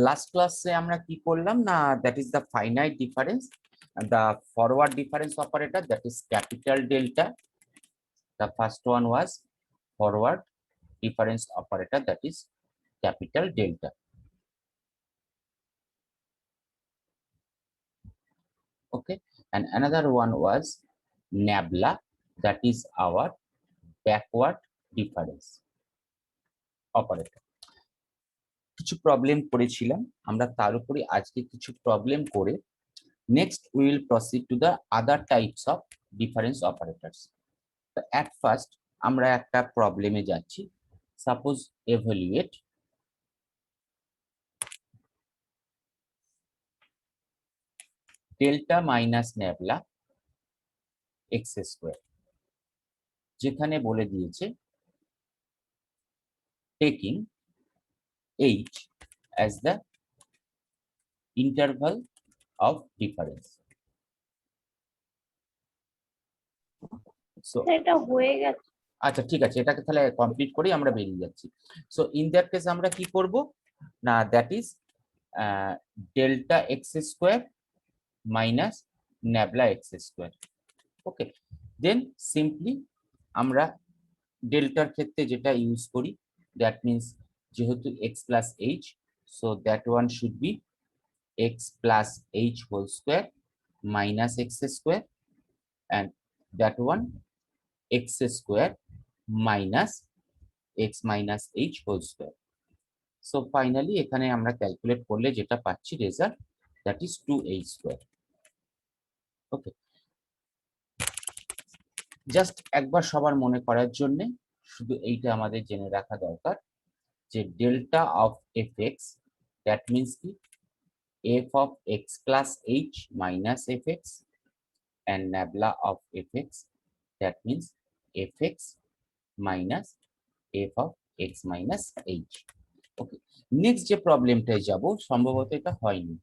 Last ক্লাসে আমরা কি করলাম না, that is the finite difference, the forward difference operator, that is capital delta. The first one was forward difference operator, that is capital delta. Okay, and another one was nabla, that is our backward difference operator. কিছু problem করেছিলাম আমরা, তার উপরে আজকে কিছু problem করে next we will proceed to the other types of difference operators. So at first আমরা একটা প্রবলেমে যাচ্ছি। Suppose evaluate delta minus nabla x square, যেখানে বলে দিয়েছে taking h as the interval of difference. So এটা হয়ে গেছে। আচ্ছা ঠিক আছে, এটাকে তাহলে কমপ্লিট করেই আমরা বেরিয়ে যাচ্ছি। সো ইন দ্যাট কেস আমরা কি করব না, that is delta x square minus nabla x square. Okay, then simply আমরা ডেল্টার ক্ষেত্রে যেটা ইউজ করি, দ্যাট মিনস যেহেতু x plus h, so that one should be x plus h whole square minus x square, and that one x square minus x minus h whole square. So finally এখানে আমরা calculate করলে যেটা পাচ্ছি result, that is 2h square. Okay, just একবার সবার মনে করার জন্য শুধু এইটা আমাদের জেনে রাখা দরকার যে delta of fx, that means কি f of x plus h minus fx, and nabla of fx, that means fx minus f of x minus h. Okay, next যে প্রবলেমটায় যাব সম্ভবত এটা হয়নি।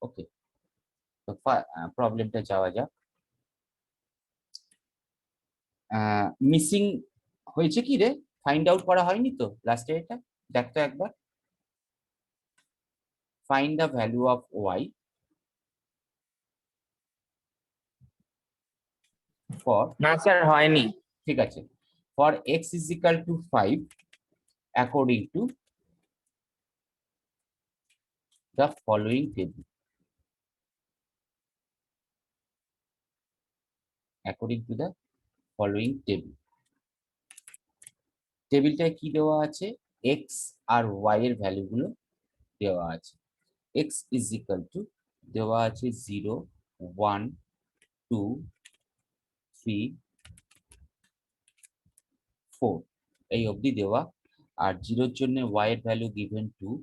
ওকে, তো প্রবলেমটা যাওয়া যাক। মিসিং হয়েছে কি রে, ফাইন্ড আউট করা হয়নি তো লাস্টে, এটা দেখতো একবার। Find the value of y for, না স্যার হয়নি। ঠিক আছে, for x is equal to 5 according to the following table. According to the following table, টেবিলটায় কি দেওয়া আছে, এক্স আর ওয়াই এর ভ্যালুগুলো দেওয়া আছে। এক্স ইজ ইকাল টু দেওয়া আছে 0 1 2 3 4 এই অবধি দেওয়া, আর 0 জন্য y এর value given 2,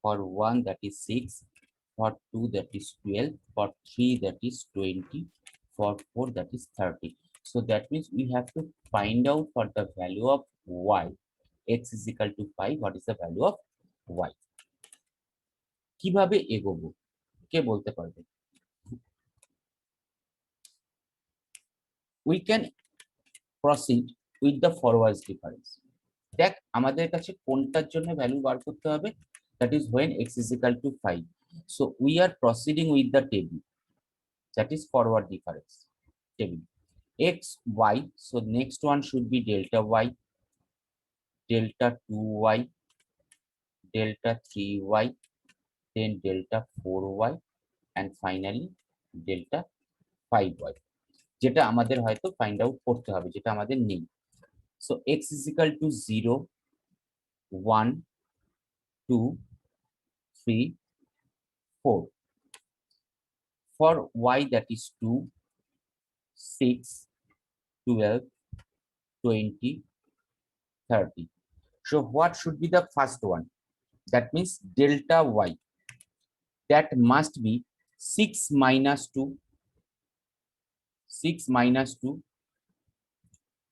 for 1 that is 6, for 2 that is 12, for 3 that is 20, for 4 that is 30. So that means we have to find out for the value of y, x is equal to 5, what is the value of y. কিভাবে এগোবো কে বলতে পারবে? We can proceed with the forward difference. দেখ আমাদের কাছে কোনটার জন্য value বার করতে হবে, that is when x is equal to 5. So we are proceeding with the table, that is forward difference table, x y. So next one should be delta y, delta 2y, delta 3y, then delta 4y, and finally delta 5y, যেটা আমাদের হয়তো find out করতে হবে, যেটা আমাদের নেই। So x is equal to 0 1 2 3 4, for y that is 2 6 12 20 30. So what should be the first one? That means delta y, that must be 6 minus 2, 6 minus 2,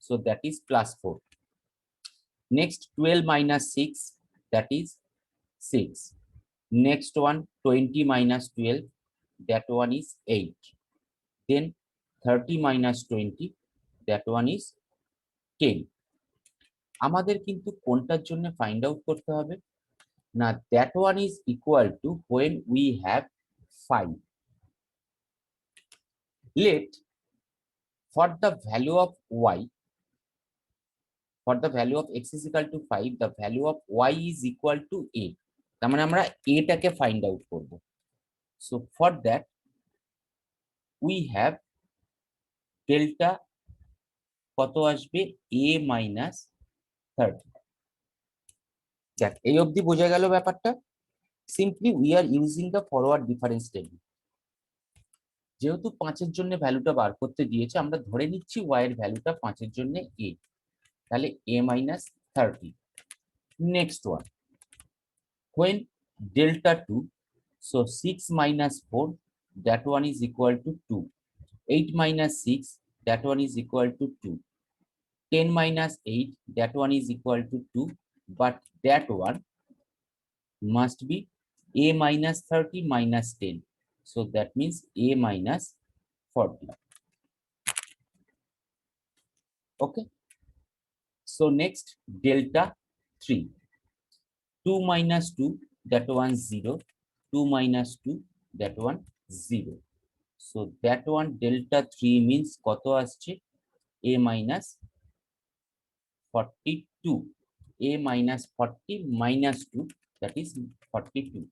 so that is plus 4. Next 12 minus 6, that is 6. Next one 20 minus 12, that one is 8. Then 30 minus 20, that one is 10. আমাদের কিন্তু কোনটার জন্য find out করতে হবে না, that one is equal two when we have 5, let for the value of y, for the value of x is equal to 5, the value of y is equal to a, তার মানে আমরা a টাকে find out করব। So for that we have delta কত আসবে, a minus 30। দেখ এই অবধি বোঝা গেল ব্যাপারটা। Simply we are using the forward difference table. যেহেতু 5 এর জন্য ভ্যালুটা বার করতে দিয়েছে, আমরা ধরে নিচ্ছি y এর ভ্যালুটা 5 এর জন্য a, তাহলে a minus 30। Next one, when delta 2, so 6 minus 4, that one is equal to 2, 8 minus 6, that one is equal to 2, 10 minus 8, that one is equal to 2, but that one must be a minus 30 minus 10, so that means a minus 40. Okay, so next delta 3, 2 minus 2, that one 0, 2 minus 2, that one 0, so that one delta 3 means কত আসছে, a minus 42, a minus 40 minus 2, that is 42.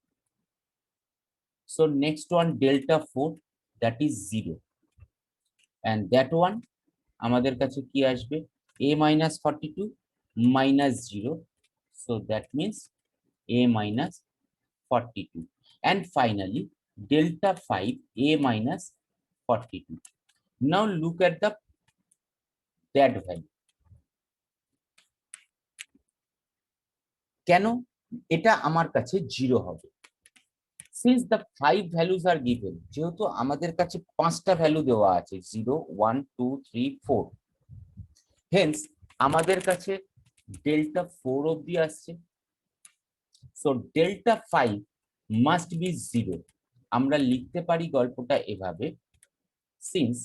So next one delta 4, that is 0, and that one আমাদের কাছে কি আসবে, a minus 42 minus 0, so that means a minus 42, and finally delta 5, a minus 42. Now look at the that value. কেন এটা আমার কাছে 0 হবে, since the 5 values are given, যেহেতু আমাদের কাছে 5টা ভ্যালু দেওয়া আছে 0 1 2 3 4, hence আমাদের কাছে delta 4 অবধি আসছে, so delta 5 must be 0। আমরা লিখতে পারি গল্পটা এভাবে, since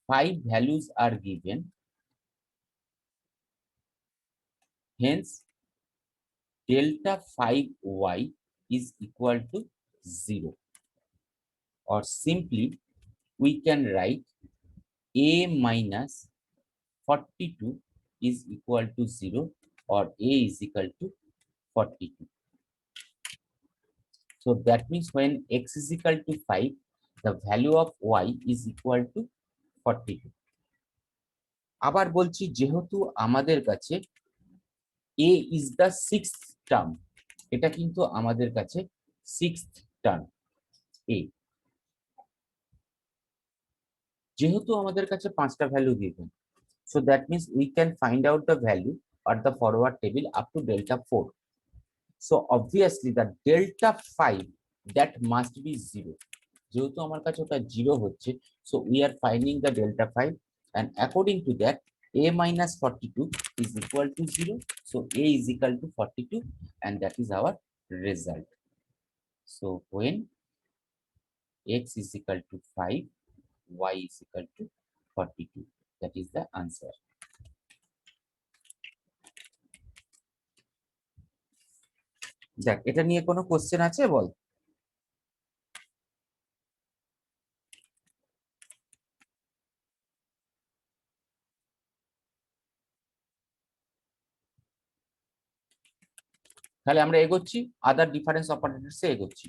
5 values are given, hence delta 5y is equal to 0, or simply we can write a minus 42 is equal to 0, or a is equal to 42. So that means when x is equal to 5, the value of y is equal to 42. আবার বলছি, যেহেতু আমাদের কাছে a is the 6th term, এটা কিন্তু আমাদের কাছে 6th term a, যেহেতু আমাদের কাছে 5টা value given, so that means we can find out the value at the forward table up to delta 4. So obviously the delta 5 that must be 0, যেহেতু আমার কাছে ওটা 0 হচ্ছে, so we are finding the delta 5, and according to that a minus 42 is equal to 0, so a is equal to 42, and that is our result. So when x is equal to 5, y is equal to 42, that is the answer. দেখ এটা নিয়ে কোনো question আছে বল। তাহলে আমরা এগোচ্ছি, আদার difference operators এ এগোচ্ছি।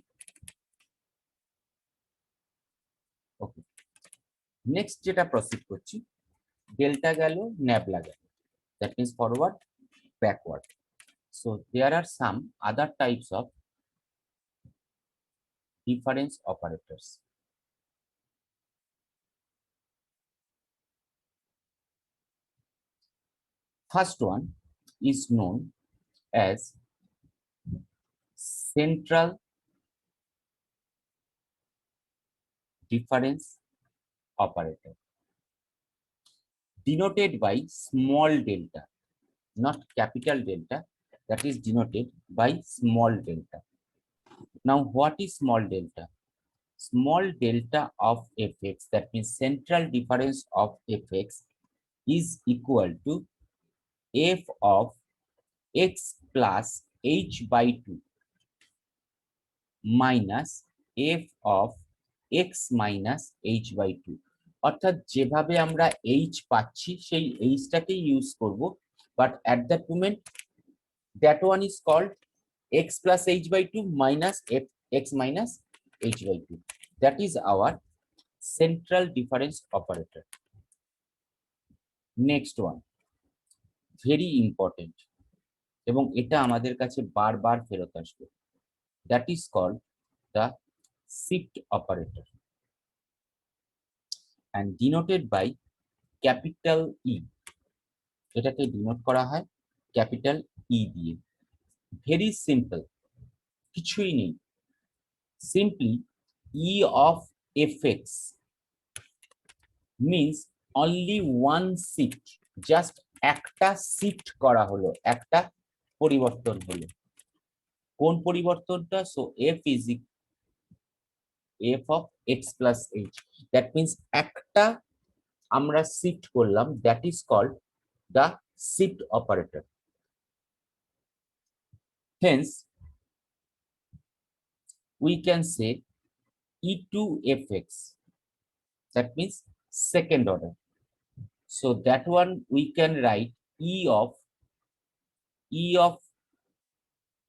ওকে, নেক্সট যেটা প্রসিড করছি, ডেল্টা গেল, ন্যাবলা গেল, that means forward backward. So there are some other types of difference operators. First one is known as central difference operator, denoted by small delta, not capital delta, that is denoted by small delta. Now what is small delta? Small delta of fx, that means central difference of fx, is equal to f of x plus h by 2 minus f of x minus h by 2, অর্থাৎ যেভাবে আমরা h পাচ্ছি সেই hটাকে use করব, but at that moment that one is called x plus h by 2 minus x minus h by 2. That is our central difference operator. Next one, very important, এবং এটা আমাদের কাছে বারবার ফেরত আসবে, that is called the shift operator and denoted by capital E. এটাকে denote করা হয় ক্যাপিটাল ই দিয়ে। ভেরি সিম্পল, কিছুই নেই, simply E of fx means only one shift, just একটা শিফট করা হলো, একটা পরিবর্তন হলো। কোন পরিবর্তনটা? So f is f of x plus h, that means একটা আমরা শিফট করলাম, that is called the shift operator. Hence we can say e to fx, that means second order. So that one we can write e of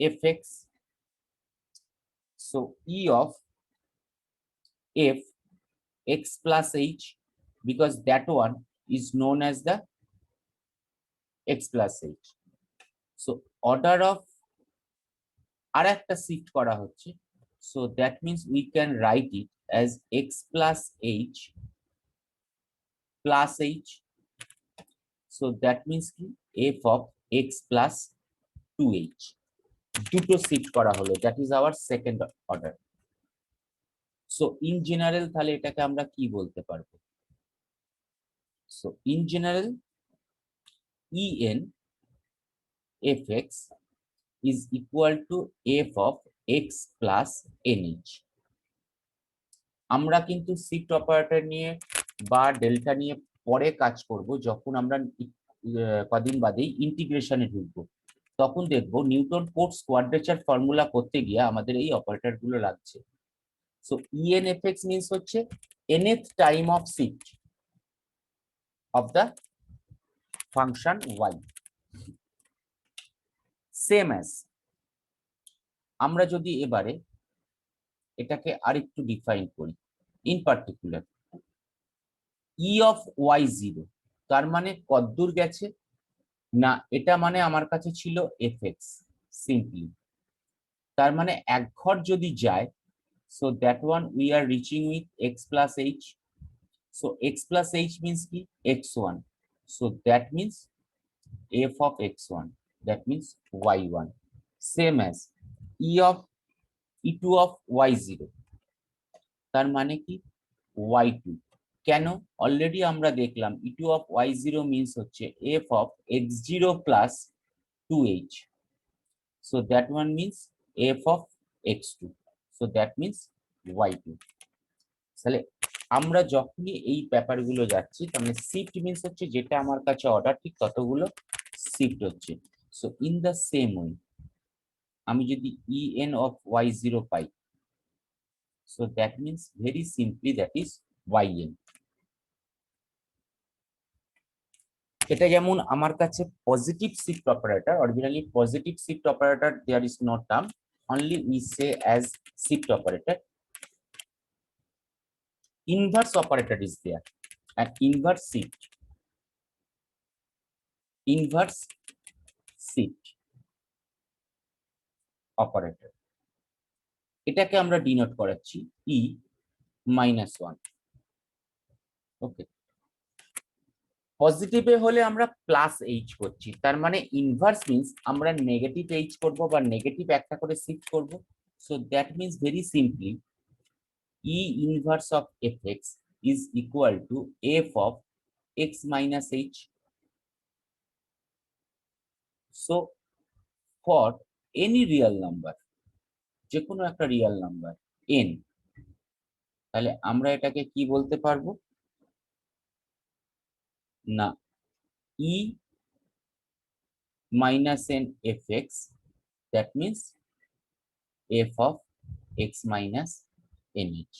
fx. So e of f x plus h, because that one is known as the x plus h. So order of আর একটা shift করা হচ্ছে, so that means we can write it as x plus h plus h. So that means কি f of x plus 2h, দুটো shift করা হলো, that is our second order. So in general তাহলে এটাকে আমরা কি বলতে পারবো? So in general en fx is equal to f of x plus nh. আমরা কিন্তু শিফট অপারেটর নিয়ে বা ডেল্টা নিয়ে পরে কাজ করব, যখন আমরা কদিন বাদেই ইন্টিগ্রেশনে ঢুকবো, তখন দেখবো নিউটন কোটস কোয়াড্রেচার ফর্মুলা করতে গিয়ে আমাদের এই অপারেটর গুলো লাগছে। সো ENFX মিন্স হচ্ছে nth time of shift of the function y। Same as, আমরা যদি এবারে এটাকে আরেকটু ডিফাইন করি, in particular E of y0, তার মানে কতদূর গেছে না, এটা মানে আমার কাছে ছিল fx সিম্পলি, তার মানে এক ঘর যদি যায়, so that one we are reaching with x plus h. So x plus h means কি x1, so that means f of x1, that means y1. Same as e2 of y0, তার মানে কি y2। কেন? Already আমরা দেখলাম e2 of y0 means হচ্ছে f of x0 plus 2h, so that one means f of x2, so that means y2. তাহলে আমরা যখনই এই ব্যাপারগুলো যাচ্ছি, তার মানে শিফট মিন্স হচ্ছে যেটা আমার কাছে অর্ডার ঠিক ততগুলো শিফট হচ্ছে। So in the same way আমি যদি en of y0 পাই, so that means very simply that is yn। এটা যেমন আমার কাছে positive shift operator, originally positive shift operator there is no term, only we say as shift operator. Inverse operator is there, and inverse shift operator, এটাকে আমরা denote করাচ্ছি e -1। ওকে, পজিটিভে হলে আমরা plus H করছি, তার মানে ইনভার্স মিন্স আমরা negative H করব বা নেগেটিভ একটা করে শিফট করব। So that means very simply e inverse of fx is equal to f of x minus h. So for any real number, যে কোনো একটা রিয়েল নাম্বার n, তাহলে আমরা এটাকে কি বলতে পারবো না, e minus n fx, that means f of x minus nh.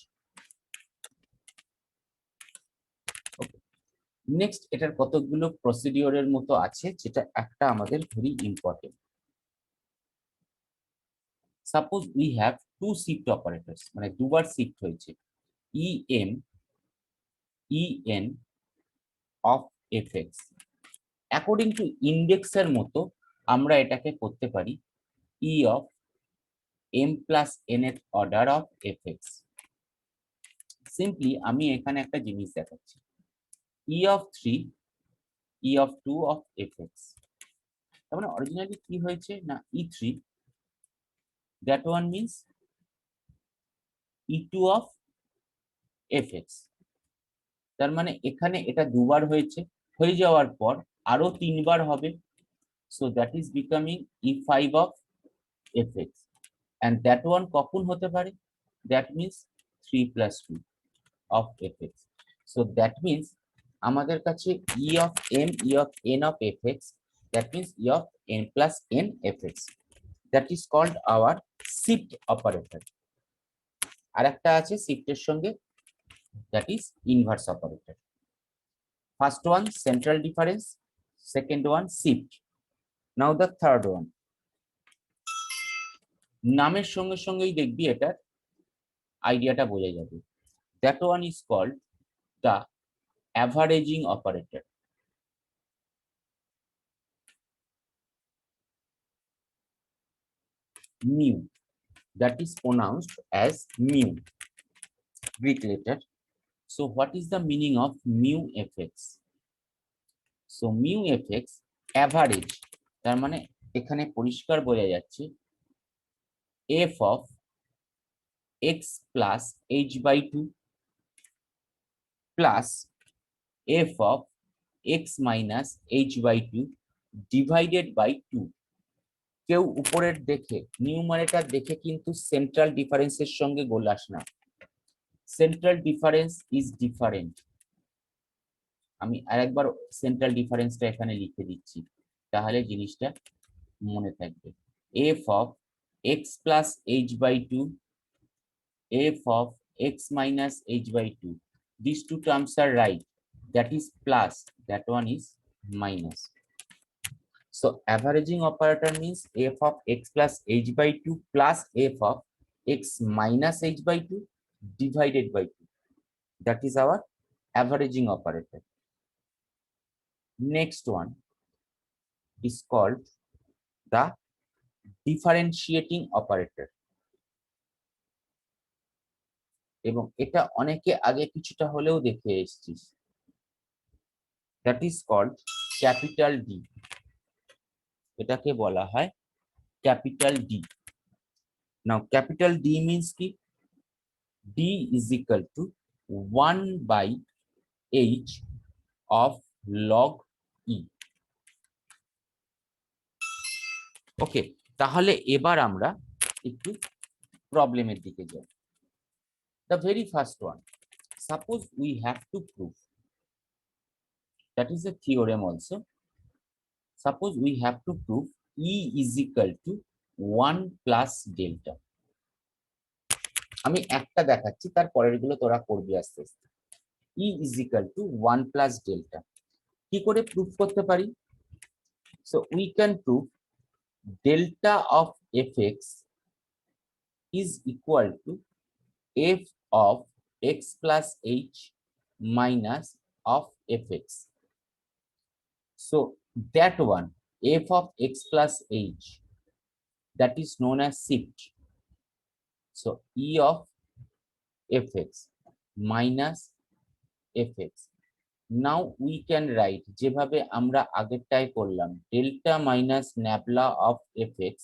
Next এটার কতগুলো প্রসিডিওরের মতো আছে, যেটা একটা আমাদের very important. Suppose we have to shift operators, মানে দুবার শিফট হয়েছে, en of fx, according to ইন্ডেক্সের মতো আমরা এটাকে করতে পারি e of m plus n এর অর্ডার অফ fx। সিম্পলি আমি এখানে একটা জিনিস দেখাচ্ছি, e of 3, e of 2 of fx, তার মানে অরিজিনালি কি হয়েছে না e3, that one means e2 of fx, তার মানে এখানে এটা দুবার হয়েছে, হয়ে যাওয়ার পর আরো তিনবার হবে, so that is becoming e5 of fx, and that one কখন হতে পারে, that means 3 plus 2 of fx, so that means আমাদের কাছে e of m, e of n of fx, that means e of n plus n fx, that is called our shift operator। আর একটা আছে শিফটের সঙ্গে, that is inverse operator। First one central difference, second one shift, now the third one। নামের সঙ্গে সঙ্গেই দেখবি এটার আইডিয়াটা বোঝা যাবে, that one is called the averaging operator। mu, that is pronounced as mu, Greek letter। So what is the meaning of mu fx? So mu fx average, তার মানে এখানে পরিষ্কার বোঝা যাচ্ছে f of x plus h by 2 plus f of x minus h by 2 divided by 2। কেউ উপরের দেখে numerator দেখে কিন্তু সেন্ট্রাল ডিফারেন্সের সঙ্গে গোলাস না, সেন্ট্রাল ডিফারেন্স ইজ ডিফারেন্ট। আমি আরেকবার সেন্ট্রাল ডিফারেন্সটা এখানে লিখে দিচ্ছি, তাহলে জিনিসটা মনে থাকবে। f of x plus h by 2, f of x minus h by 2, these two terms are right, that is plus, that one is minus। So averaging operator means f of x plus h by 2 plus f of x minus h by 2 divided by 2, that is our averaging operator। Next one is called the differentiating operator, এবং এটা অনেকে আগে কিছুটা হলেও দেখে এসেছিস, that is called capital D। এটাকে বলা হয় capital D। Now capital D means কি, D is equal to 1 by h of log e। ওকে, তাহলে এবার আমরা একটু প্রবলেমের দিকে যাই। The very first one, suppose we have to prove, that is a theorem also, suppose we have to prove E is equal to 1 plus delta। আমি একটা দেখাচ্ছি, তার পরের গুলো তোরা করবি আস্তে আস্তে। E is equal to 1 plus delta কি করে প্রুফ করতে পারি? So we can prove delta of fx is equal to f of x plus h minus of fx। So that one, f of x plus h, that is known as shift। So e of fx minus fx। Now we can write যেভাবে আমরা আগেরটাই করলাম, delta minus nabla of fx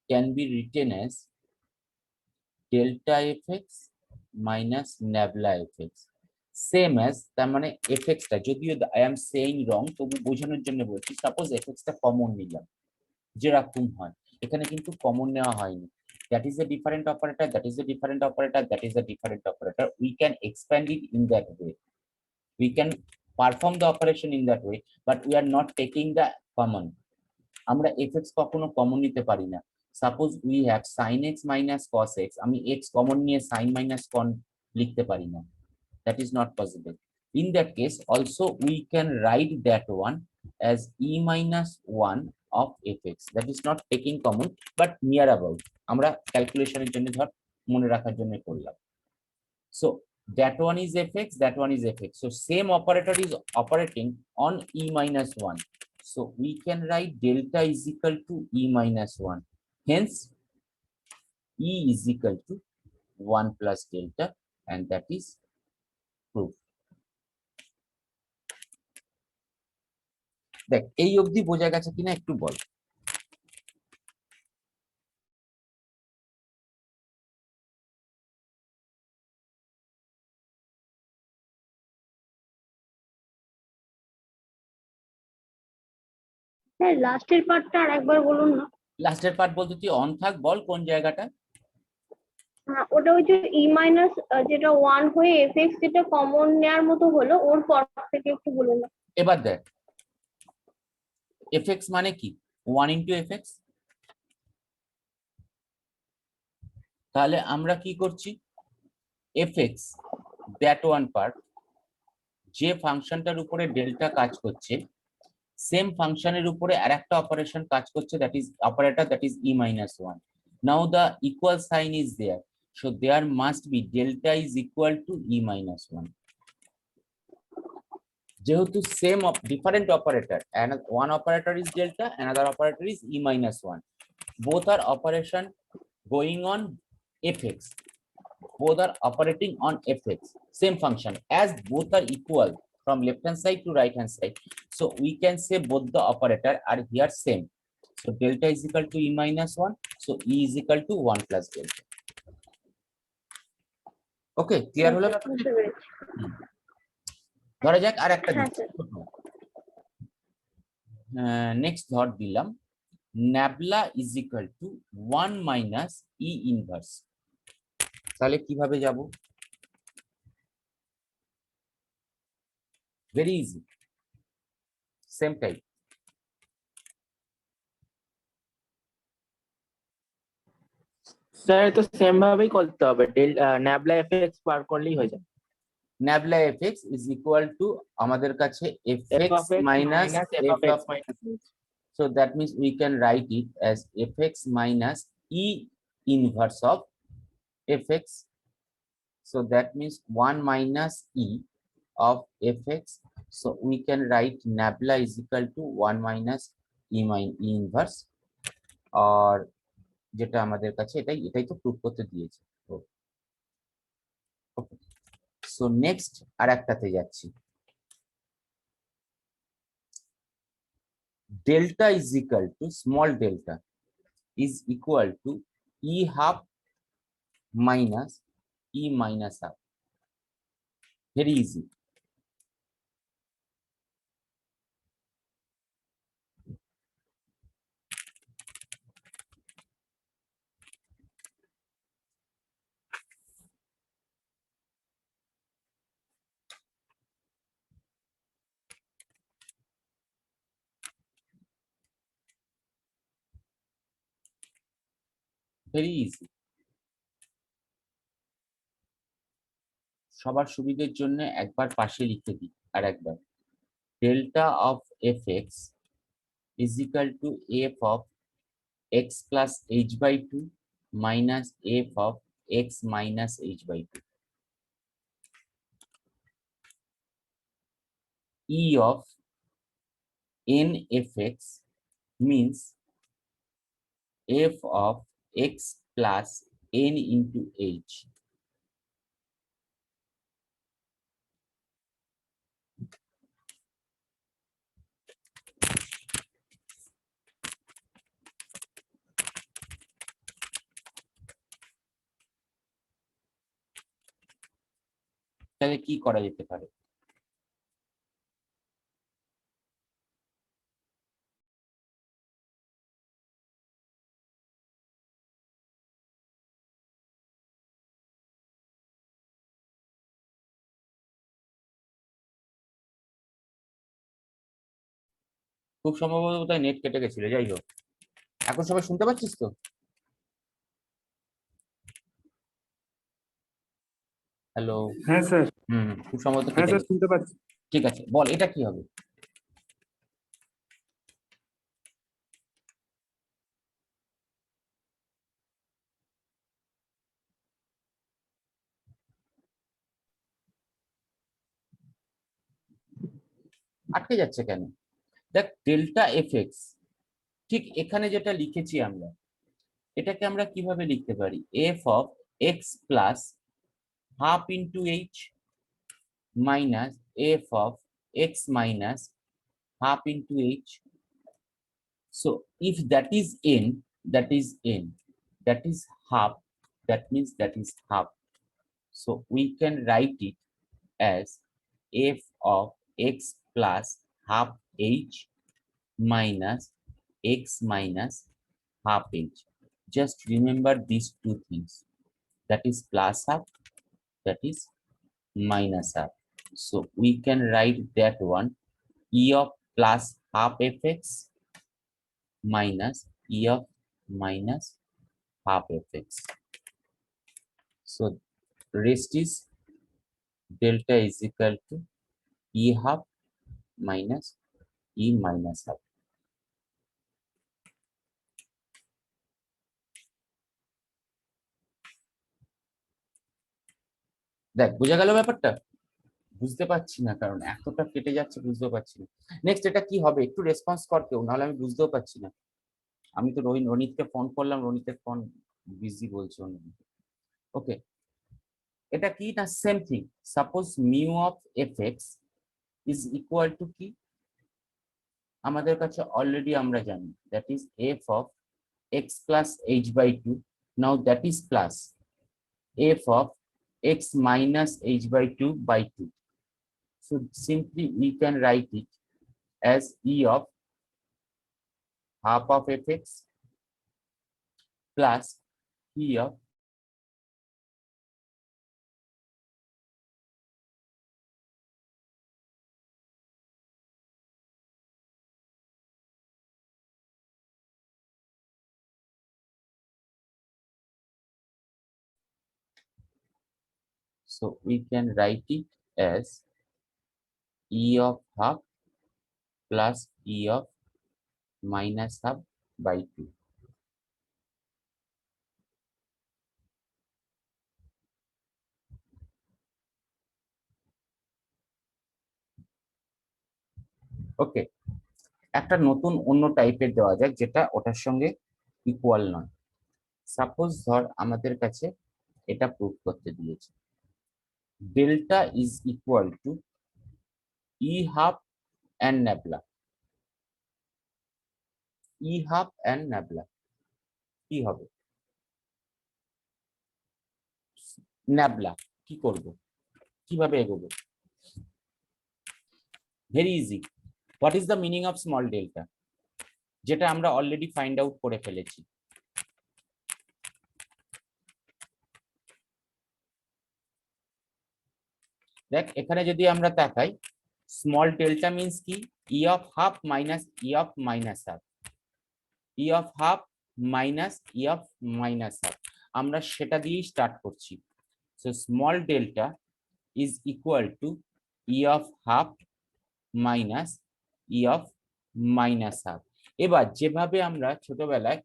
can be written as delta fx minus nabla fx, same as, তার মানে fx টা, যদিও I am saying রং, তবু বোঝানোর জন্য বলছি, সাপোজ fx টা কমন নিলাম, যেরকম হয়, এখানে কিন্তু কমন নেওয়া হয়নি, that is a different operator, that is a different operator, that is a different operator, we can expand it in that way। We can perform the operation in that way, but we are not taking the common. আমরা fx কখনো common নিতে পারি না। Suppose we have sin x minus cos x, আমি x common নিয়ে sin minus con লিখতে পারি না, that is not possible. In that case also we can write that one as e minus 1 of fx, that is not taking common but near about, আমরা ক্যালকুলেশনের জন্য ধর মনে রাখার জন্য করলাম। So that one is fx, that one is fx, so same operator is operating on e minus 1, so we can write delta is equal to e minus 1, hence e is equal to 1 plus delta, and that is proof. দেখ এই অবধি বোঝা গেছে কিনা একটু বল। Sir লাস্টের পার্টটা আরেকবার বলুন না। লাস্টের পার্ট বলতে তুই অন থাক, বল কোন জায়গাটা। হ্যাঁ, ওটা ওই যে ই মাইনাস যেটা 1 হয়ে এফএক্স যেটা কমন নেয়ার মতো হলো, ওর পর থেকে একটু বলুন না। এবার দেখ fx মানে কি 1 into fx, তাহলে আমরা কি করছি fx that one part, যে ফাংশনটার উপরে ডেল্টা কাজ করছে সেম ফাংশনের উপরে আরেকটা অপারেশন কাজ করছে, that is operator, that is e minus 1. Now the equal sign is there, so there must be delta is equal to e minus 1. যেহেতু same different operator, and one operator is delta, another operator is e minus 1, both are operation going on fx, both are operating on fx, same function, as both are equal from left hand side to right hand side, so we can say both the operator are here same, so delta is equal to e minus 1, so e is equal to 1 plus delta. Okay, clear হলো? ধরা যাক আর একটা next ধর দিলাম nabla is equal to 1 minus E inverse, তাহলে কিভাবে যাব? Very easy, same type. Sir তো সেম ভাবেই করতে হবে, ন্যাবলা এফএক্স বার করলেই হয়ে যায়। Nabla fx is equal to আমাদের কাছে fx minus f of, so that means we can write it as fx minus e inverse of fx, so that means 1 minus e of fx, so we can write nabla is equal to 1 minus e inverse, or যেটা আমাদের কাছে এটাই তো proof করতে দিয়েছে। ওকে, so next আরেকটাতে যাচ্ছি, delta is equal to small delta is equal to e half minus e minus half, very easy. Very easy. সবার সুবিধার জন্য একবার পাশে লিখে দিই আর একবার, delta of fx is equal to f of x plus h by 2 minus f of x minus h by 2. E of n fx means f of x plus n into h. তাহলে কি করা যেতে পারে? খুব সম্ভবত তাই net কেটে গেছিল, যাই হোক এখন সবাই শুনতে পাচ্ছিস তো? হ্যালো। হ্যাঁ স্যার। খুব সম্ভবত হ্যাঁ কেটে স্যার, গেছে। শুনতে পাচ্ছি। ঠিক আছে, বল এটা কি হবে? আটকে যাচ্ছে কেন? দেখ ডেল্টা এফ এক্স, ঠিক এখানে যেটা লিখেছি আমরা, এটাকে আমরা কিভাবে লিখতে পারি? F of x plus half into H minus F of x minus half into h. So if that is n, that is n, that is half, that means that is half. So we can write it as f of x plus half h minus x minus half h. Just remember these two things, that is plus half, that is minus half. So we can write that one, e of plus half fx minus e of minus half fx. So rest is delta is equal to e half minus e minus half. দেখ বোঝা গেল ব্যাপারটা? বুঝতে পারছি না কারণ এতটা কেটে যাচ্ছে, বুঝতে পারছি না। নেক্সট এটা কি হবে একটু রেসপন্স কর কেউ, নাহলে আমি বুঝতেও পারছি না। আমি তো রনিতকে ফোন করলাম, রনিতের ফোন বিজি বলছে। ওকে, এটা কি না same thing. Suppose mu of f x is equal to কি আমাদের কাছে অলরেডি আমরা জানি, that is f of x plus h by two. Now that is plus f of x minus h by two by two. So simply we can write it as e of half of fx plus e of so we can write it as e of half plus e of minus half by 2. ওকে, একটা নতুন অন্য টাইপের দেওয়া যাক যেটা ওটার সঙ্গে equal নয়। সাপোজ ধর আমাদের কাছে এটা প্রুভ করতে দিয়েছে, delta is equal to E half and nabla. E half and nabla কি হবে? ন্যাবলা কি করব, কিভাবে এগোবো? Very easy. What is the meaning of small delta, যেটা আমরা অলরেডি ফাইন্ড আউট করে ফেলেছি। দেখ এখানে যদি আমরা তাকাই, স্মল ডেল্টা মিন্স কি, E of half minus E of minus half, E of half minus E of minus half, আমরা সেটা দিয়েই স্টার্ট করছি। So small delta is equal to E of half minus E of minus half. এবার যেভাবে আমরা ছোটবেলায়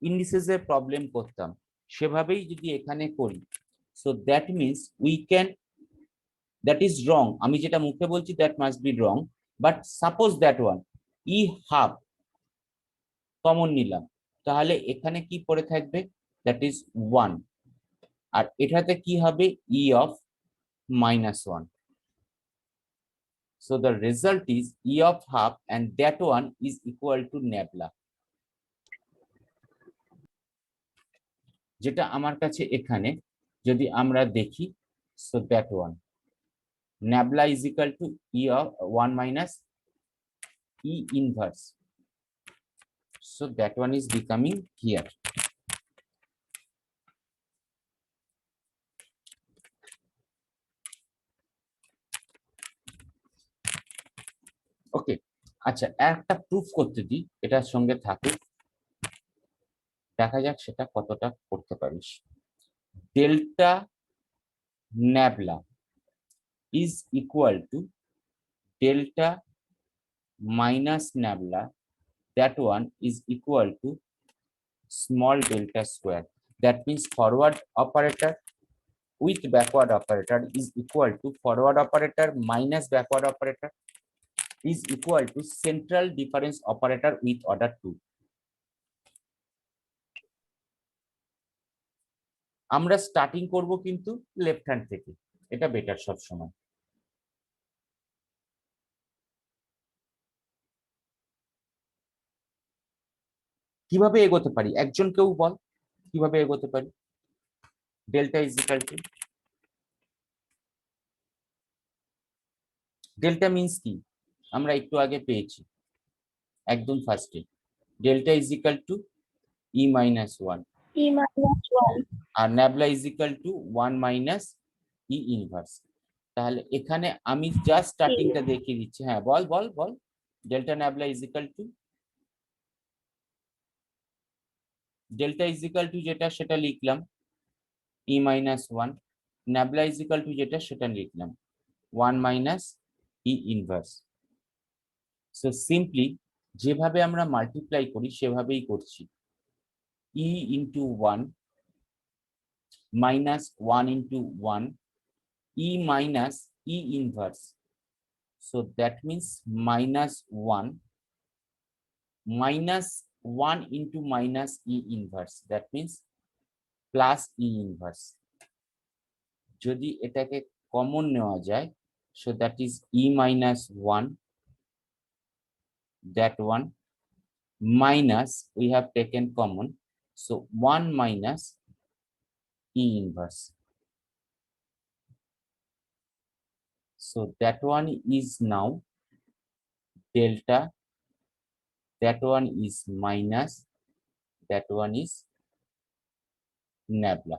ইন্ডিসেসের problem করতাম সেভাবেই যদি এখানে করি, so that means we can, that is wrong, আমি যেটা মুখে বলছি that must be wrong, but suppose that one E half common নিলাম, তাহলে এখানে কি পড়ে থাকবে, দ্যাট ইজ 1, আর এটাতে কি হবে, ই of minus 1। So the result is e of half and that one is equal to nabla, যেটা আমার কাছে এখানে যদি আমরা দেখি, so that one nabla is equal to e of 1 minus e inverse, so that one is becoming here. ওকে, আচ্ছা, একটা proof করতে দিই, এটার সঙ্গে থাকুক, দেখা যাক সেটা কতটা করতে পারিস। Delta nabla is equal to delta minus nabla, that one is equal to small delta square. That means forward operator with backward operator is equal to forward operator minus backward operator is equal to central difference operator with order 2. আমরা starting করব কিন্তু left hand থেকে, এটা better সব সময়। কিভাবে এগোতে পারি, একজন কেউ বল কিভাবে এগোতে পারি। Delta is equal to, delta means কি আমরা একটু আগে পেয়েছি একদম ফার্স্টে, delta is equal to E minus one, E minus 1. আর nabla is equal to 1 minus E inverse. তাহলে এখানে আমি জাস্ট স্টার্টিংটা দেখিয়ে দিচ্ছি। হ্যাঁ বল বল বল, delta nabla is equal to, delta is equal to যেটা সেটা লিখলাম E minus one, nabla is equal to যেটা সেটা লিখলাম 1 মাইনাস ই ইনভার্স। সো সিম্পলি যেভাবে আমরা মাল্টিপ্লাই করি সেভাবেই করছি, E into one minus one into one e minus e inverse. So that means minus 1 minus 1 into minus e inverse. That means plus e inverse. যদি এটাকে কমন নেওয়া যায়, so that is e minus 1, that one minus we have taken common, so 1 minus e inverse. So that one is now delta, that one is minus, that one is nabla.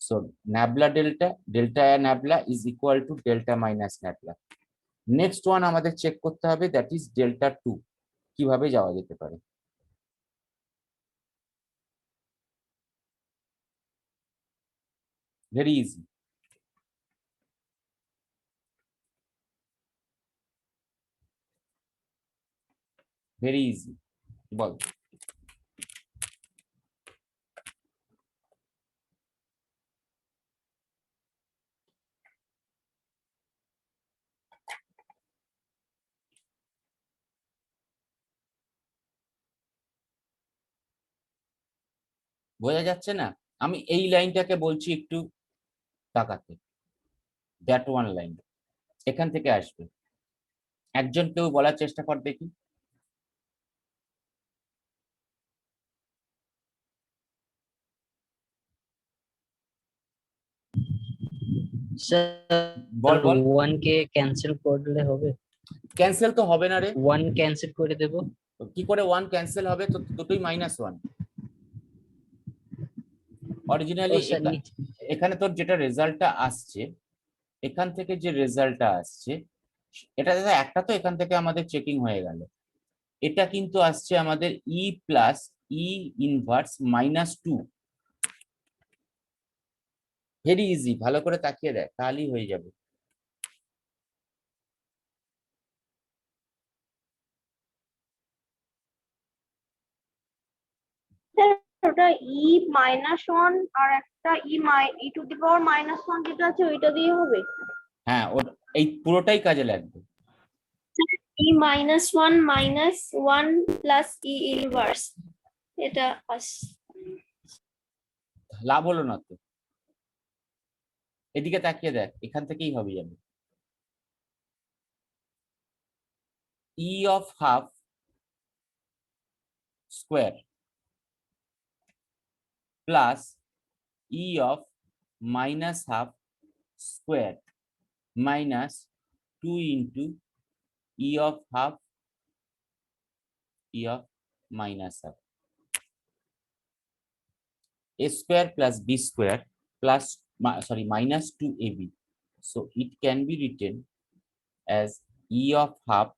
So nabla delta, delta nabla is equal to delta minus nabla. Next one আমাদের check করতে হবে, that is delta 2 কিভাবে যাওয়া যেতে পারে। Very easy, very easy, বল। বোঝা যাচ্ছে না, আমি এই লাইনটাকে বলছি একটু তাকাতে, দ্যাট ওয়ান লাইন এখান থেকে আসবে, একজন কেউ বলার চেষ্টা কর দেখি। স্যার বল বল। 1 কে ক্যান্সেল করলে হবে? ক্যান্সেল তো হবে না রে, 1 ক্যান্সেল করে দেব। কি করে 1 ক্যান্সেল হবে, তো দুটোই মাইনাস 1। অরিজিনালি স্যার এখানে তোর যেটা রেজাল্টটা আসছে, এখান থেকে যে রেজাল্টটা আসছে এটা একটা তো এখান থেকে আমাদের চেকিং হয়ে গেল, এটা কিন্তু আসছে আমাদের ই plus E inverse minus 2। Very easy, ভালো করে তাকিয়ে দেয় তাহলেই হয়ে যাবে। ওটা E minus 1 আর একটা E to the power minus 1 যেটা আছে ওইটা দিয়ে হবে। হ্যাঁ ওর এই পুরোটাই কাজে লাগবে। E minus 1 minus 1 plus E inverse এটা লাভ হলো না তো, এদিকে তাকিয়ে দেখ, এখান থেকেই হবে যাবে। ই of half square plus E of minus half square minus 2 into E of half E of minus half, a square plus b square plus minus 2ab. So it can be written as e of half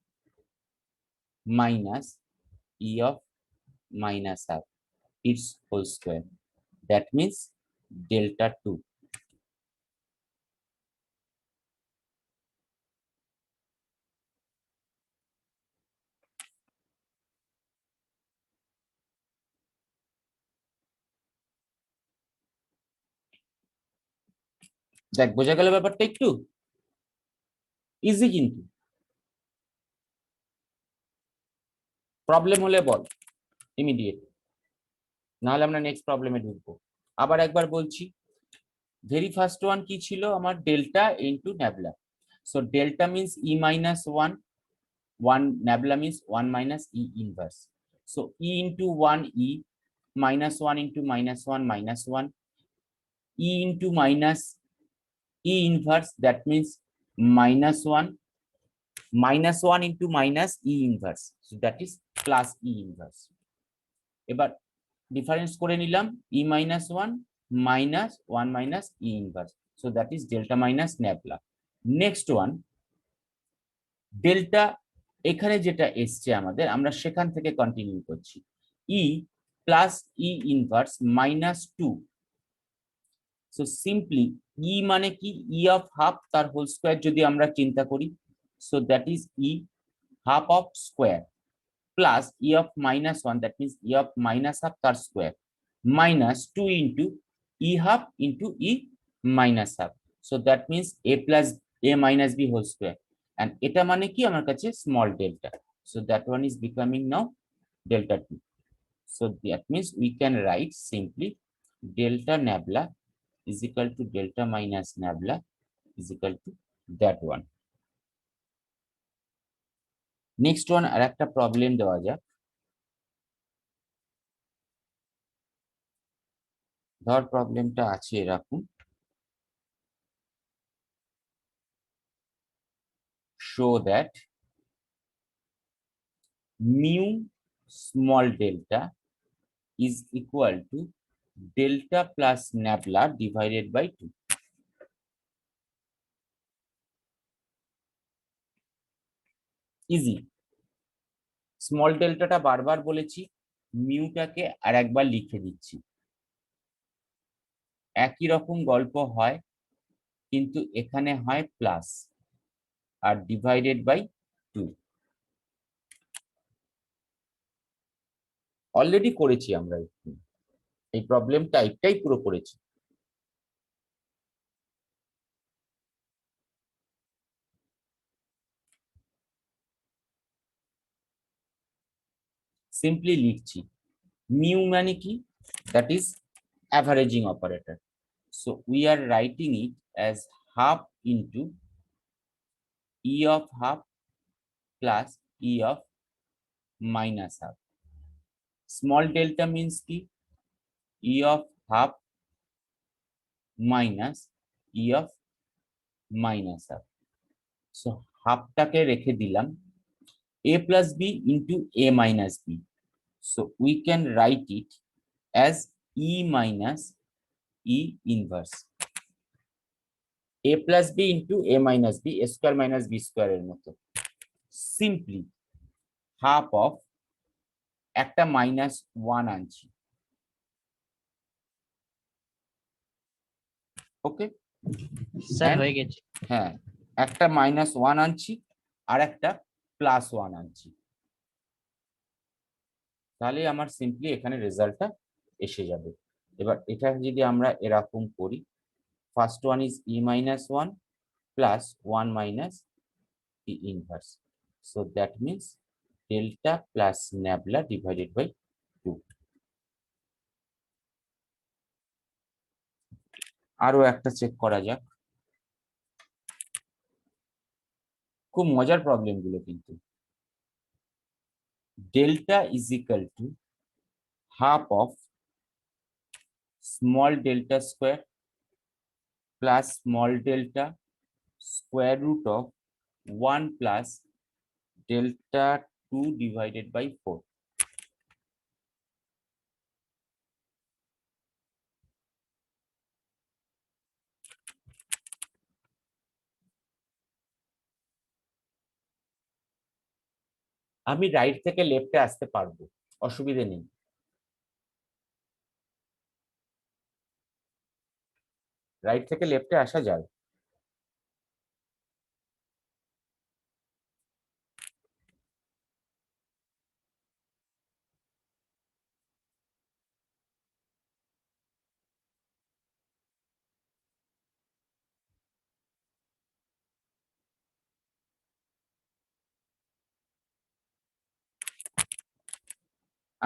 minus e of minus half its whole square. That means delta 2. দেখ বোঝা গেল ব্যাপারটা একটু easy, কিন্তু problem হলে বল immediate, নাহলে আমরা next প্রবলেমে ঢুকবো। আবার একবার বলছি, ভেরি ফার্স্ট ওয়ান কি ছিল আমার, delta into nabla. So delta means E minus one, one nabla means one minus E inverse. So E into one E, minus 1 into minus 1 minus 1, e into minus e inverse, that means minus 1, minus 1 into minus e inverse, so that is plus e inverse. এবার difference করে নিলাম, e minus 1 minus 1 minus e inverse, so that is delta minus nabla. Next one, delta এখানে যেটা এসছে আমাদের, আমরা সেখান থেকে কন্টিনিউ করছি, e plus E inverse minus 2। So simply E মানে কি, ই অফ হাফ তার হোল স্কোয়ার যদি আমরা চিন্তা করি, so that is E half of square plus E of minus one, that means E of minus half তার square minus 2 into E half into E minus half, so that means A plus A minus B whole square. And এটা মানে কি আমার কাছে small delta, so that one is becoming now delta 2. So that means we can write simply delta nabla is equal to delta minus nabla is equal to that one. Next one আর একটা problem দেওয়া যাক। ধর প্রবলেমটা আছে এরকম, show that mu small delta is equal to delta plus nabla divided by 2. Easy, small ডেল্টাটা বারবার বলেছি, মিউটাকে আর একবার লিখে দিচ্ছি। একই রকম গল্প হয়, কিন্তু এখানে হয় প্লাস আর ডিভাইডেড বাই 2। অলরেডি করেছি আমরা, এই প্রবলেম টাইপটাই পুরো করেছি। সিম্পলি লিখছি, মিউ মানে কি, that is averaging operator, so we are writing it as half into E of half plus E of minus half. Small delta means কি, E of half minus E of minus half, so হাফটাকে রেখে দিলাম, a plus b into a minus b, so we can write it as e minus e inverse, a plus b into a minus b, a square minus b square এর মতো। Simply half of একটা minus 1 আনছি, okay sir হয়ে গেছে। হ্যাঁ, একটা minus 1 আনছি আর একটা প্লাস 1 আনছি, তাহলে আমার সিম্পলি এখানে রেজাল্টটা এসে যাবে। এবার এটা যদি আমরা এরকম করি, first one is e minus 1 plus 1 minus e inverse, so that means delta plus nabla divided by 2. আরো একটা চেক করা যাক, খুব মজার প্রবলেম গুলো কিন্তু। Delta is equal to half of small delta square plus small delta square root of 1 plus delta 2 divided by 4. আমি right থেকে লেফটে আসতে পারবো, অসুবিধে নেই। রাইট থেকে লেফটে আসা যায়।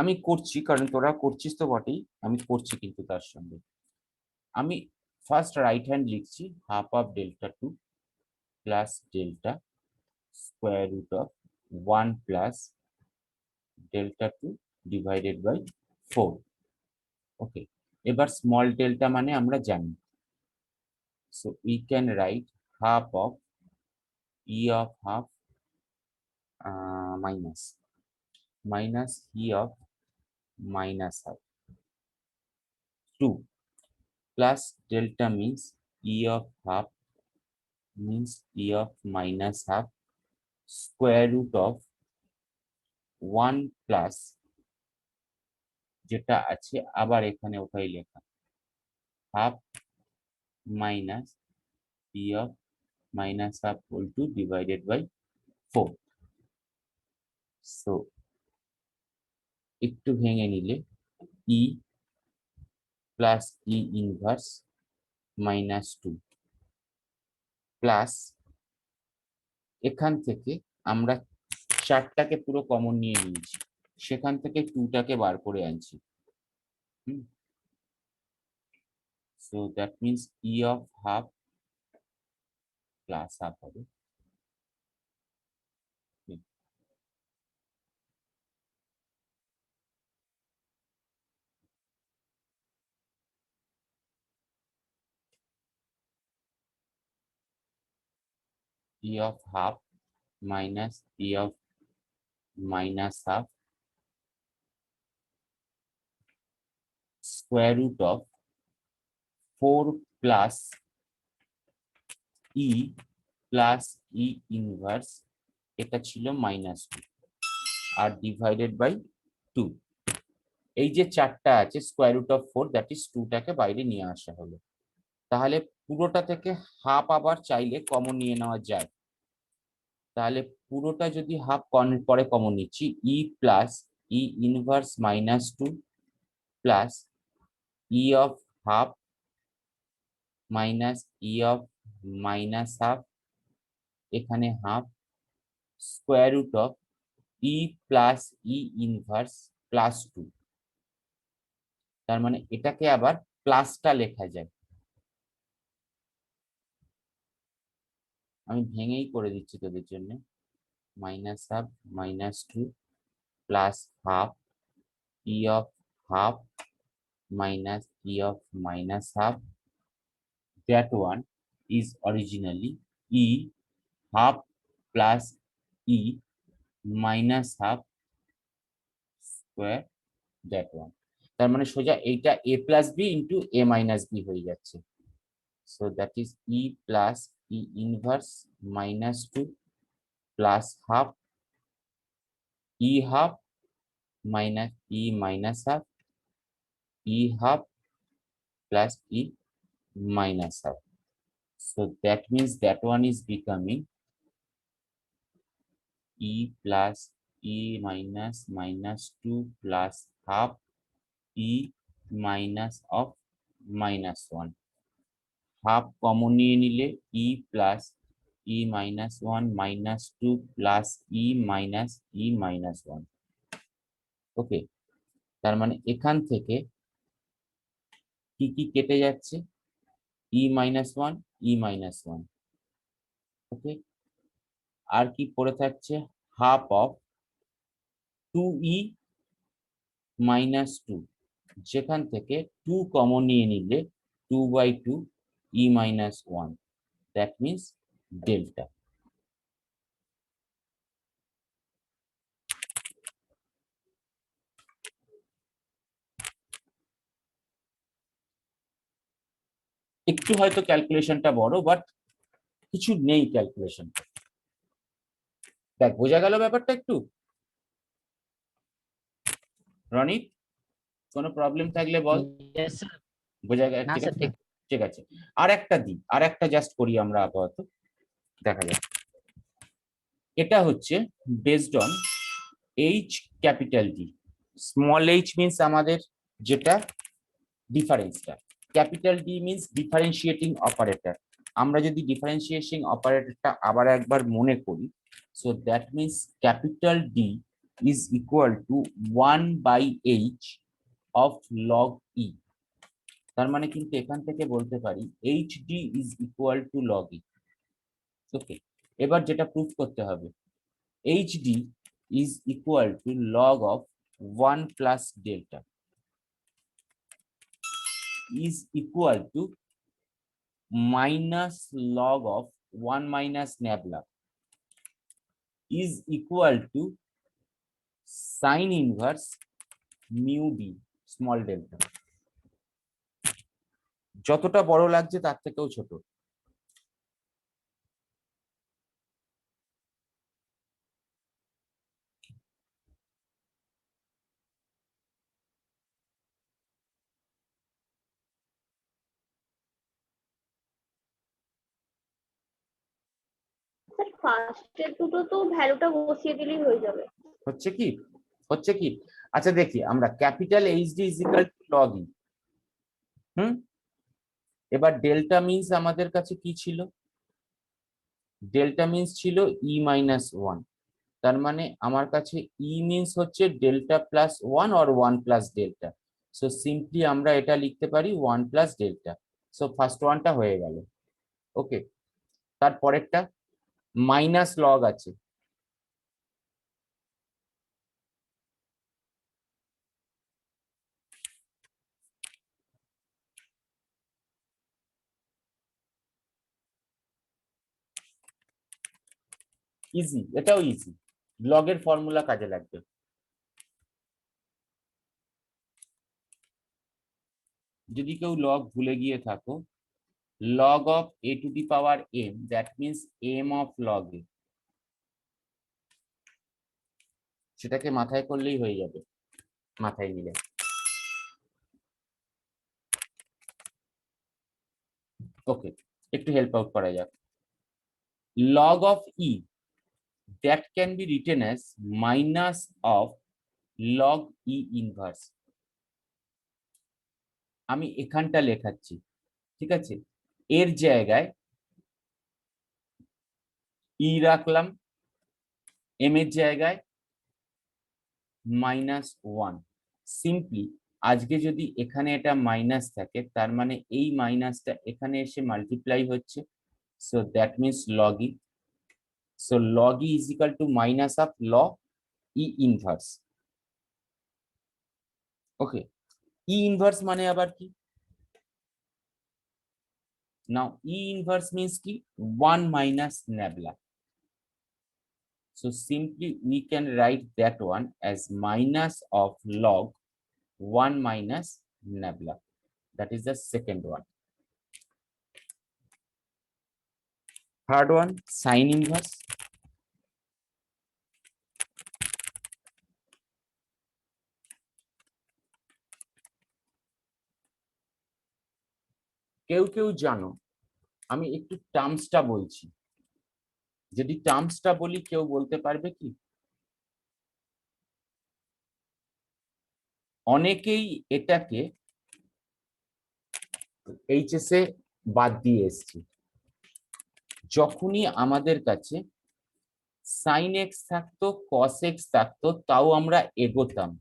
আমি করছি, কারণ তোরা করছিস তো বটেই, আমি করছি কিন্তু তার সঙ্গে আমি ফার্স্ট রাইট হ্যান্ড লিখছি, half of delta two plus delta square root of 1 plus delta two divided by 4। Okay, এবার স্মল ডেল্টা মানে আমরা জানি, so we can write half of e of half minus E of minus half 2 plus delta means e of half means e of minus half square root of 1 plus যেটা আছে আবার এখানে ওটাই লেখা half minus e of minus half whole to divided by 4। so একটু ভেঙে নিলে e plus e inverse minus 2 plus এখান থেকে আমরা 4টাকে পুরো কমন নিয়ে নিয়েছি, সেখান থেকে 2টাকে বার করে আনছি। So that means e of half plus half হবে। e of half minus e of minus half square root of 4 plus e plus e inverse এটা ছিল -2 আর ডিভাইডেড বাই 2। এই যে 4টা আছে square root of 4 that is 2টাকে বাইরে নিয়ে আসা হলো, তাহলে পুরোটা থেকে হাফ আবার চাইলে কমন নিয়ে নেওয়া যায়। তাহলে পুরোটা যদি হাফ পরে কমন নিচ্ছি, E plus E inverse -2 plus E of half minus E of minus half, এখানে half square root of E plus E inverse +2। তার মানে এটাকে আবার প্লাসটা লেখা যায়, আমি ভেঙেই করে দিচ্ছি তোদের জন্য। Minus half -2 plus half E of half minus e of minus half, that one is originally e half plus e minus half square, that one। তার মানে সোজা এইটা a plus b into a minus b হয়ে যাচ্ছে। so that is e plus e inverse -2 plus half e half minus e minus half e half plus e minus half। so that means that one is becoming e plus e minus -2 plus half e minus of -1। Half common নিয়ে নিলে e plus e minus 1 -2 plus e minus e minus 1। ওকে, তার মানে এখান থেকে কি কি কেটে যাচ্ছে, e minus 1 e minus 1। ওকে, আর কি পড়ে থাকছে, হাফ অফ 2e -2, যেখান থেকে 2 কমন নিয়ে নিলে 2/2 e minus 1, that means delta। একটু হয়তো ক্যালকুলেশনটা বড়, বাট কিছু নেই ক্যালকুলেশন। দেখ বোঝা গেল ব্যাপারটা একটু। রনিত, কোনো প্রবলেম থাকলে বল, Yes, sir. বোঝা গেছে? না ঠিক স্যার, আছে, ঠিক। ঠিক আছে। আর একটা জাস্ট করি আমরা আপাতত, দেখা যাক। এটা হচ্ছে based on H capital D. Small h means আমাদের যেটা ডিফারেন্সটা, capital D means differentiating operator. আমরা যদি ডিফারেন্সিয়েশন অপারেটরটা আবার একবার মনে করি, so that means capital D is equal to 1/h of log e. তার মানে কিন্তু এখান থেকে বলতে পারি H D is equal to log e. Okay, এবার যেটা প্রুফ করতে হবে, H D is equal to log of 1 plus delta is equal to minus log of 1 minus nabla is equal to sin inverse mu d small delta। যতটা বড় লাগছে তার থেকেও ছোট। স্যার ফার্স্টের দুটো তো ভ্যালুটা বসিয়ে দিলেই হয়ে যাবে। হচ্ছে কি, হচ্ছে কি? আচ্ছা দেখি আমরা, capital H D is equal to log e. এবার ডেল্টা মিন্স আমাদের কাছে কি ছিল? ডেল্টা মিন্স ছিল ই মাইনাস ওয়ান। তার মানে আমার কাছে ই মিন্স হচ্ছে delta plus one or one plus delta. So simply আমরা এটা লিখতে পারি one plus delta. So first ওয়ানটা হয়ে গেল। ওকে, তারপরেরটা মাইনাস লগ আছে, ইজি, এটাও ইজি, লগের ফর্মুলা কাজে লাগবে। যদি কেউ লগ ভুলে গিয়ে থাকো, log of a to the power m, that means m of log a, সেটাকে মাথায় করলেই হয়ে যাবে, মাথায় নিলে। ওকে, একটু হেল্প আউট করা যাক। Log of E, that can be written as minus of log e inverse। আমি এখানটা লেখাচ্ছি, ঠিক আছে? এর জায়গায় ই রাখলাম, এম এর জায়গায় মাইনাস ওয়ান। সিম্পলি আজকে যদি এখানে এটা মাইনাস থাকে, তার মানে এই মাইনাসটা এখানে এসে মাল্টিপ্লাই হচ্ছে, so that means log E. So log E is equal two minus of log E inverse. Okay, E inverse মানে আবার কি? Now E inverse means ki 1 minus nabla. So simply we can write that one as minus of log 1 minus nabla. That is the second one. Third one, sin inverse. কেউ কেউ জানো, আমি একটু টার্মসটা বলছি, যদি টার্মসটা বলি কেউ বলতে পারবে কি? অনেকেই এটাকে এইচএস এ বাদ দিয়ে এসছি। যখনই আমাদের কাছে সাইন এক্স থাকতো, কস এক্স থাকতো, তাও আমরা এগোতাম।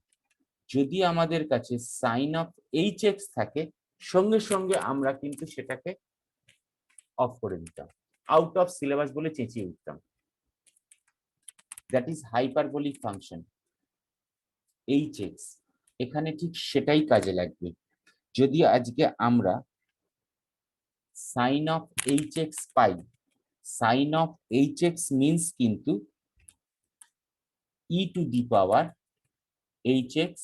যদি আমাদের কাছে সাইন অফ এইচ এক্স থাকে, সঙ্গে সঙ্গে আমরা কিন্তু সেটাকে অফ করে দিতাম, আউট অফ সিলেবাস বলে চেঁচিয়ে উঠতাম। That is hyperbolic function h x. এখানে ঠিক সেটাই কাজে লাগবে। যদি আজকে আমরা সাইন অফ এইচ এক্স পাই, sine of h x means কিন্তু e to the power h x,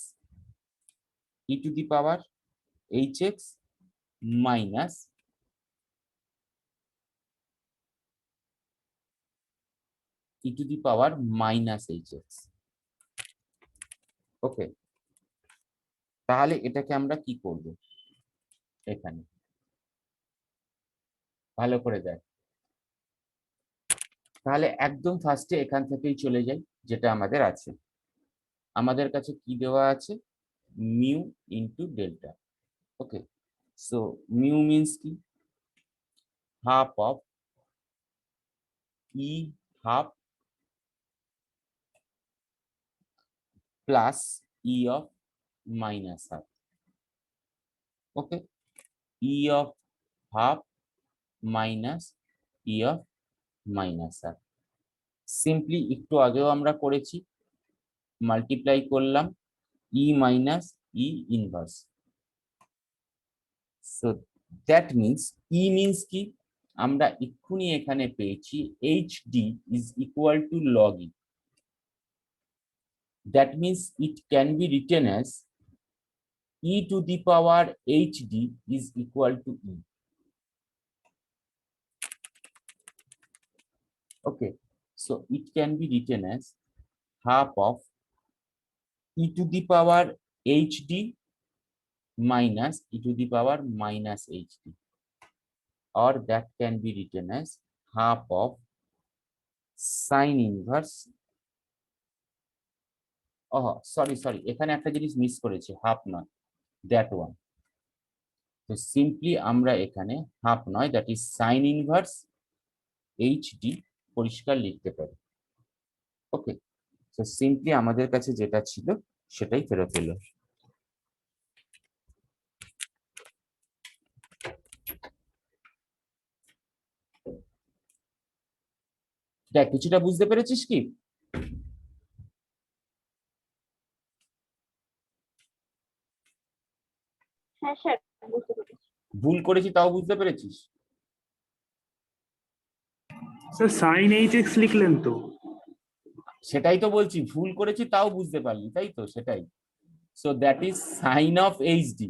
e to the power h x minus e to the power minus hx. Okay, তাহলে এটাকে আমরা কি করব এখানে ভালো করে দেখ, তাহলে একদম ফার্স্টে এখান থেকেই চলে যাই, যেটা আমাদের আছে, আমাদের কাছে কি দেওয়া আছে, mu into delta. Okay, so mu means কি, half of e half plus E of minus half. Okay, e of half minus E of minus half. Simply একটু আগেও আমরা করেছি, মাল্টিপ্লাই করলাম e minus E inverse. So that means e means কি, আমরা এক্ষুনি এখানে পেয়েছি H D is equal to log e. That means it can be written as e to the power hd is equal to e. Okay, so it can be written as half of e to the power hd minus e to the power minus hd, or that can be written as half of sine inverse. Oh, sorry, এখানে একটা জিনিস miss করেছি, half নয়, that one. তো simply আমরা এখানে half নয়, that is sign inverse HD পরিষ্কার লিখতে পারি। ওকে, তো সিম্পলি আমাদের কাছে যেটা ছিল সেটাই ফেরত এলো। দেখ, কিছুটা বুঝতে পেরেছিস কি? হ্যাঁ স্যার, বুঝতে পেরেছি। ভুল করেছি তাও বুঝতে পেরেছিস? স্যার সাইন এইচ এক্স লিখলেন তো? সেটাই তো বলছি, ভুল করেছি তাও বুঝতে পারলি, তাই তো, সেটাই। So that is sine of HD.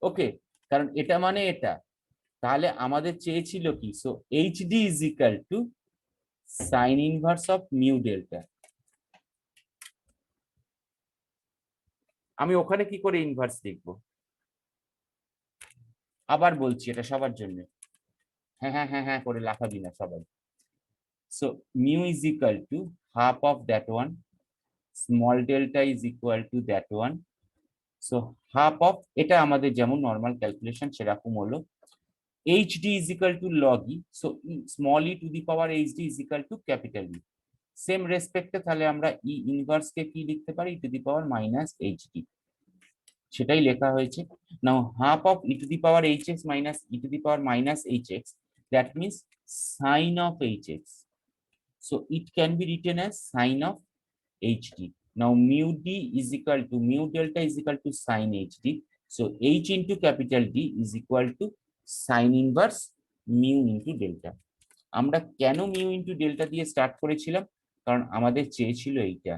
Okay, কারণ এটা মানে এটা, তাহলে আমাদের চেয়েছিল কি, so HD is equal to sine inverse of mu delta. আমি ওখানে কি করে ইনভার্স লিখবো, আবার বলছি এটা সবার জন্য, হ্যাঁ হ্যাঁ হ্যাঁ হ্যাঁ করে লাফাবি না সবাই। So mu is equal to half of that one, small delta is equal to that one. So half of, এটা আমাদের যেমন নর্মাল ক্যালকুলেশন সেরকম হলো, hd is equal to log e, so small e to the power hd is equal to capital E. Same রেসপেক্টে তাহলে আমরা ই inverse কে কি লিখতে পারি, e to the power minus hd, সেটাই লেখা হয়েছে। Now half of e to the power hx minus e to the power minus hx, that means sin of hx, so it can be written as sin of hd. Now mu d is equal to mu delta is equal to sin hd, so h into capital D is equal to sin inverse mu into delta. আমরা কেন mu into delta দিয়ে start করেছিলাম, কারণ আমাদের চেয়েছিল এইটা,